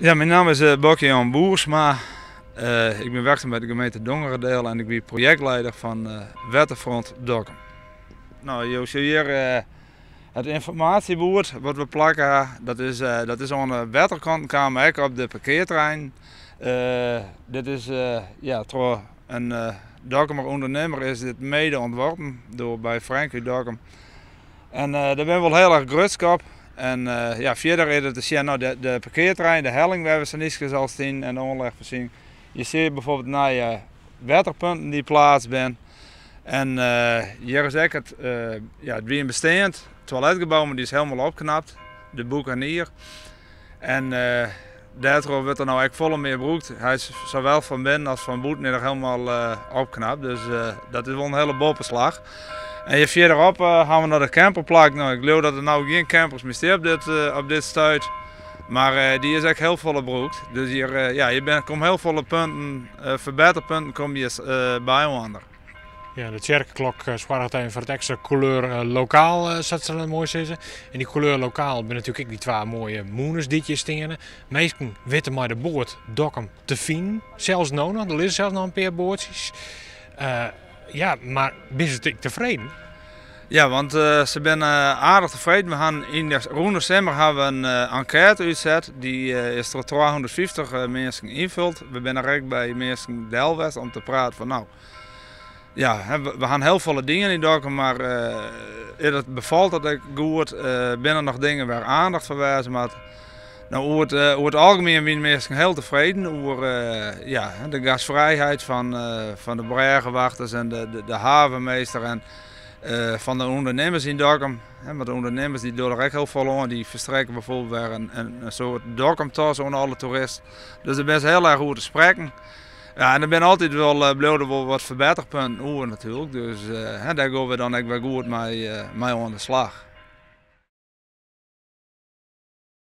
Ja, mijn naam is Bokje-Jan Boersma. Ik ben werkzaam bij de gemeente Dongeredeel en ik ben projectleider van Waterfront Dokkum. Nou, je ziet hier het informatiebord wat we plakken. Dat is aan de waterkant kwamen ook op de parkeerterrein. Dit is ja, door een Dokkumer ondernemer is dit mede ontworpen door bij Frankie Dokkum. En daar ben ik wel heel erg grutsk op. En ja, verder is het te zien, nou, de parkeerterrein, de helling waar we ze niet zal zien en de onderleg voorzien. Je ziet bijvoorbeeld naar je waterpunten die plaats zijn. En hier is ook het weer bestaand toiletgebouw, maar die is helemaal opgeknapt. De boekanier. En daardoor wordt er nou eigenlijk volle meer gebruikt. Hij is zowel van binnen als van buiten helemaal opgeknapt. Dus dat is wel een hele boppenslag. En je verderop gaan we naar de camperplek. Nou, ik geloof dat er nou geen campers meer staan op dit stuit. Maar die is echt heel volle gebruikt. Dus hier ja, komt heel volle punten, verbeterpunten kom je bij onder. Ja, de kerkklok zorgt even voor het extra kleur lokaal, zat ze mooi zeggen. En die kleur lokaal ben natuurlijk ook die twee mooie moeners die je stenen. Meesten weten maar de boord Dokkum te vinden. Zelfs nog, er liggen zelfs nog een paar boordjes. Ja, maar ben je tevreden? Ja, want ze zijn aardig tevreden. We gaan in rond december hebben we een enquête uitgezet. Die is door 250 mensen invuld. We zijn er ook bij mensen Delwest om te praten van nou. Ja, we gaan heel veel dingen in Dokkum, maar het bevalt dat ik goed. Binnen nog dingen waar aandacht voor wijzen. Maar nou, over het algemeen zijn mensen heel tevreden over ja, de gastvrijheid van de bergenwachters en de havenmeester en van de ondernemers in Dokkum. Want de ondernemers die doen er echt heel veel aan. Die verstrekken bijvoorbeeld weer een soort Dokkum-tas aan alle toeristen. Dus er is heel erg goed te spreken. Ja, en er zijn altijd wel wel wat verbeterpunten over natuurlijk. Dus daar gaan we dan ook weer goed mee aan de slag.